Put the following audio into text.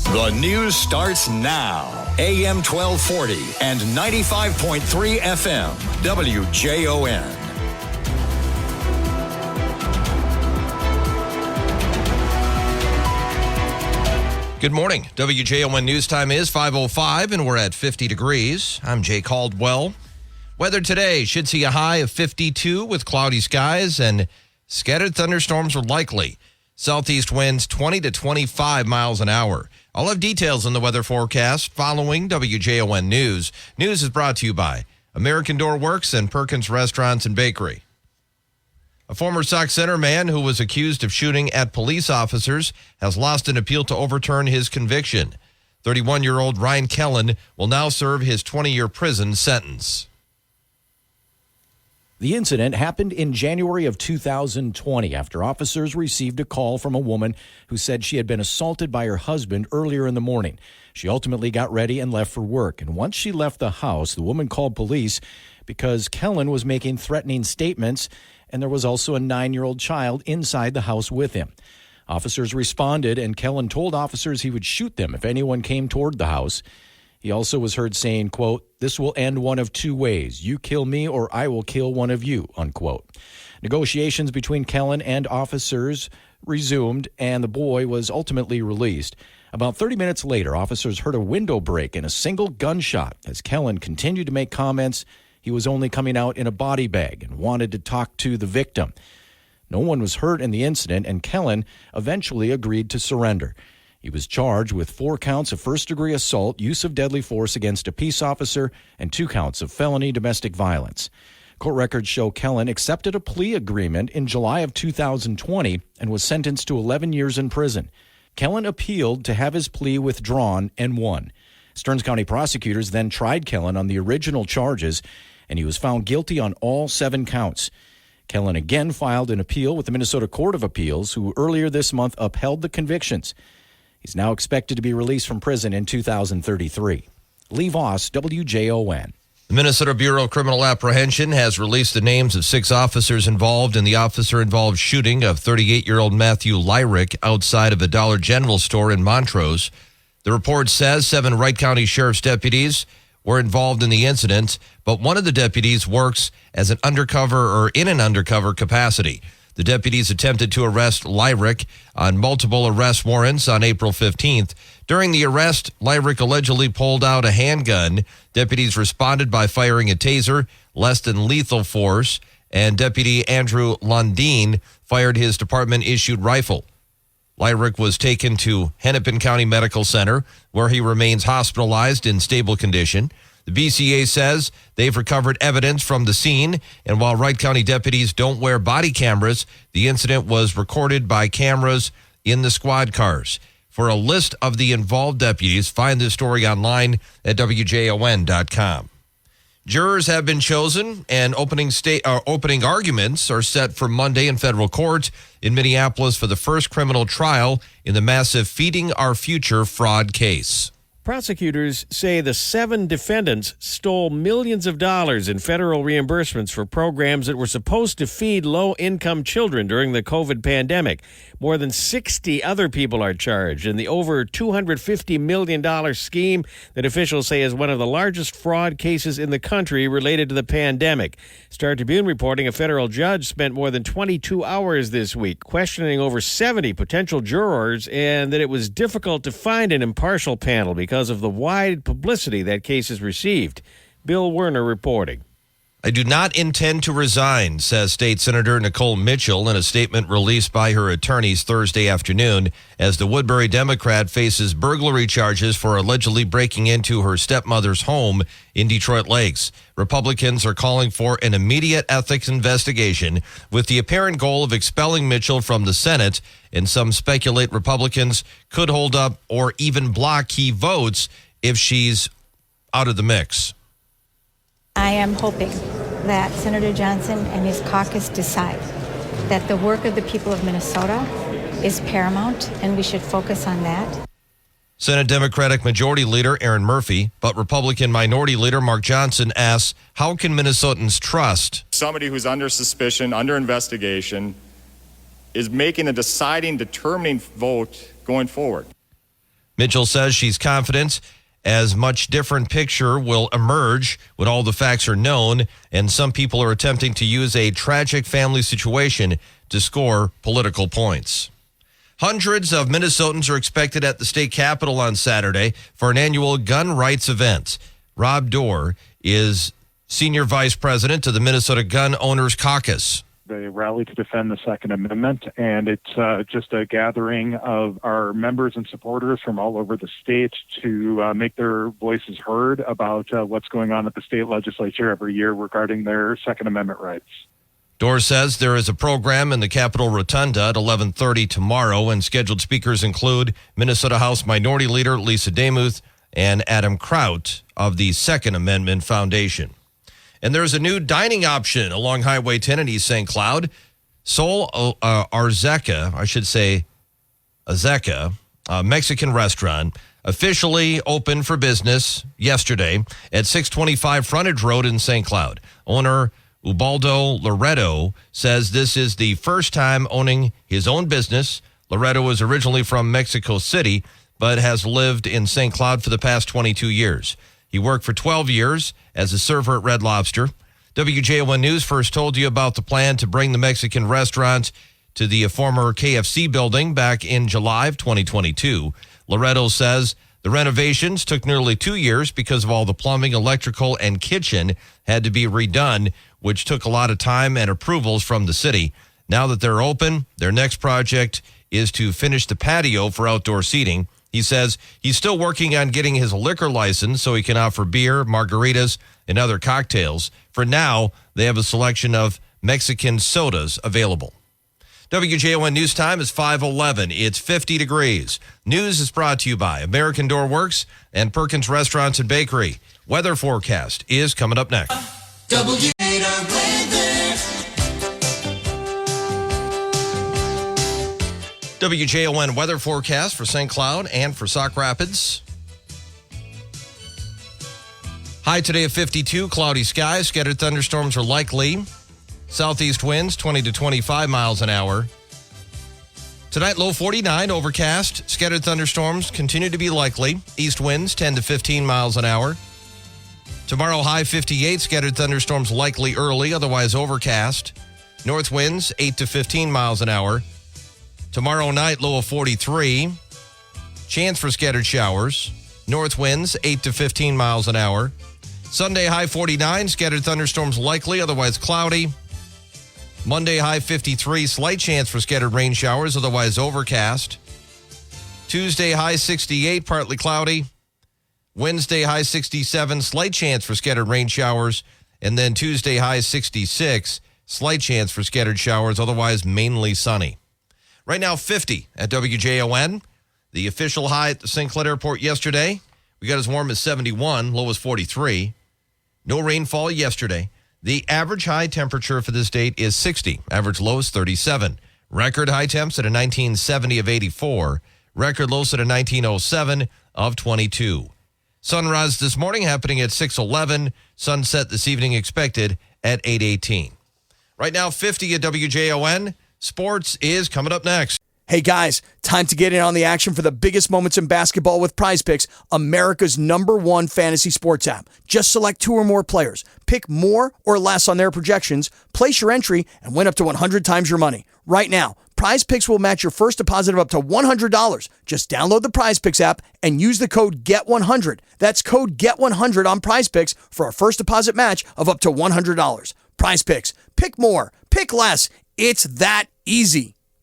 The news starts now. AM 1240 and 95.3 FM. WJON. Good morning. WJON news time is 5:05 and we're at 50 degrees. I'm Jay Caldwell. Weather today should see a high of 52 with cloudy skies and scattered thunderstorms are likely. Southeast winds 20 to 25 miles an hour. I'll have details on the weather forecast following WJON News. News is brought to you by American Door Works and Perkins Restaurants and Bakery. A former Sauk Center man who was accused of shooting at police officers has lost an appeal to overturn his conviction. 31-year-old Ryan Kellen will now serve his 20-year prison sentence. The incident happened in January of 2020 after officers received a call from a woman who said she had been assaulted by her husband earlier in the morning. She ultimately got ready and left for work. And once she left the house, the woman called police because Kellen was making threatening statements, and there was also a 9-year-old child inside the house with him. Officers responded, and Kellen told officers he would shoot them if anyone came toward the house. He also was heard saying, quote, "This will end one of two ways. You kill me or I will kill one of you," unquote. Negotiations between Kellen and officers resumed, and the boy was ultimately released. About 30 minutes later, officers heard a window break and a single gunshot. As Kellen continued to make comments, he was only coming out in a body bag and wanted to talk to the victim. No one was hurt in the incident, and Kellen eventually agreed to surrender. He was charged with 4 counts of first-degree assault, use of deadly force against a peace officer, and 2 counts of felony domestic violence. Court records show Kellen accepted a plea agreement in July of 2020 and was sentenced to 11 years in prison. Kellen appealed to have his plea withdrawn and won. Stearns County prosecutors then tried Kellen on the original charges, and he was found guilty on all 7 counts. Kellen again filed an appeal with the Minnesota Court of Appeals, who earlier this month upheld the convictions. He's now expected to be released from prison in 2033. Lee Voss, WJON. The Minnesota Bureau of Criminal Apprehension has released the names of 6 officers involved in the officer-involved shooting of 38-year-old Matthew Lyrick outside of a Dollar General store in Montrose. The report says 7 Wright County Sheriff's deputies were involved in the incident, but one of the deputies works as an undercover or in an undercover capacity. The deputies attempted to arrest Lyrick on multiple arrest warrants on April 15th. During the arrest, Lyrick allegedly pulled out a handgun. Deputies responded by firing a taser, less than lethal force, and Deputy Andrew Lundeen fired his department-issued rifle. Lyrick was taken to Hennepin County Medical Center, where he remains hospitalized in stable condition. The BCA says they've recovered evidence from the scene, and while Wright County deputies don't wear body cameras, the incident was recorded by cameras in the squad cars. For a list of the involved deputies, find this story online at WJON.com. Jurors have been chosen, and opening arguments are set for Monday in federal court in Minneapolis for the first criminal trial in the massive Feeding Our Future fraud case. Prosecutors say the 7 defendants stole millions of dollars in federal reimbursements for programs that were supposed to feed low-income children during the COVID pandemic. More than 60 other people are charged in the over $250 million scheme that officials say is one of the largest fraud cases in the country related to the pandemic. Star Tribune reporting a federal judge spent more than 22 hours this week questioning over 70 potential jurors, and that it was difficult to find an impartial panel because of the wide publicity that case has received. Bill Werner reporting. I do not intend to resign, says State Senator Nicole Mitchell in a statement released by her attorneys Thursday afternoon as the Woodbury Democrat faces burglary charges for allegedly breaking into her stepmother's home in Detroit Lakes. Republicans are calling for an immediate ethics investigation with the apparent goal of expelling Mitchell from the Senate, and some speculate Republicans could hold up or even block key votes if she's out of the mix. I am hoping that Senator Johnson and his caucus decide that the work of the people of Minnesota is paramount, and we should focus on that. Senate Democratic Majority Leader Aaron Murphy, but Republican Minority Leader Mark Johnson asks, how can Minnesotans trust somebody who's under suspicion, under investigation, is making a determining vote going forward? Mitchell says she's confident as much different picture will emerge when all the facts are known, and some people are attempting to use a tragic family situation to score political points. Hundreds of Minnesotans are expected at the state capitol on Saturday for an annual gun rights event. Rob Dorr is senior vice president of the Minnesota Gun Owners Caucus. They rally to defend the Second Amendment, and it's just a gathering of our members and supporters from all over the state to make their voices heard about what's going on at the state legislature every year regarding their Second Amendment rights. Dorr says there is a program in the Capitol Rotunda at 11:30 tomorrow, and scheduled speakers include Minnesota House Minority Leader Lisa Demuth and Adam Kraut of the Second Amendment Foundation. And there's a new dining option along Highway 10 in East St. Cloud. Sol Azteca, a Mexican restaurant, officially opened for business yesterday at 625 Frontage Road in St. Cloud. Owner Ubaldo Loreto says this is the first time owning his own business. Loreto was originally from Mexico City, but has lived in St. Cloud for the past 22 years. He worked for 12 years as a server at Red Lobster. WJON News first told you about the plan to bring the Mexican restaurant to the former KFC building back in July of 2022. Loreto says the renovations took nearly 2 years because of all the plumbing, electrical, and kitchen had to be redone, which took a lot of time and approvals from the city. Now that they're open, their next project is to finish the patio for outdoor seating. He says he's still working on getting his liquor license so he can offer beer, margaritas, and other cocktails. For now, they have a selection of Mexican sodas available. WJON News Time is 5:11. It's 50 degrees. News is brought to you by American Door Works and Perkins Restaurants and Bakery. Weather forecast is coming up next. WJON weather forecast for St. Cloud and for Sauk Rapids. High today of 52, cloudy skies. Scattered thunderstorms are likely. Southeast winds 20 to 25 miles an hour. Tonight, low 49, overcast. Scattered thunderstorms continue to be likely. East winds 10 to 15 miles an hour. Tomorrow, high 58, scattered thunderstorms likely early, otherwise overcast. North winds 8 to 15 miles an hour. Tomorrow night, low of 43. Chance for scattered showers. North winds 8 to 15 miles an hour. Sunday, high 49. Scattered thunderstorms likely, otherwise cloudy. Monday, high 53. Slight chance for scattered rain showers, otherwise overcast. Tuesday, high 68. Partly cloudy. Wednesday, high 67. Slight chance for scattered rain showers. And then Tuesday, high 66. Slight chance for scattered showers, otherwise mainly sunny. Right now, 50 at WJON. The official high at the St. Cloud Airport yesterday, we got as warm as 71, low as 43. No rainfall yesterday. The average high temperature for this date is 60. Average low is 37. Record high temps at a 1970 of 84. Record lows at a 1907 of 22. Sunrise this morning happening at 6:11. Sunset this evening expected at 8:18. Right now, 50 at WJON. Sports is coming up next. Hey guys, time to get in on the action for the biggest moments in basketball with Prize Picks, America's #1 fantasy sports app. Just select 2 or more players, pick more or less on their projections, place your entry, and win up to 100 times your money. Right now, Prize Picks will match your first deposit of up to $100. Just download the Prize Picks app and use the code GET100. That's code GET100 on Prize Picks for a first deposit match of up to $100. Prize Picks. Pick more. Pick less. It's that easy.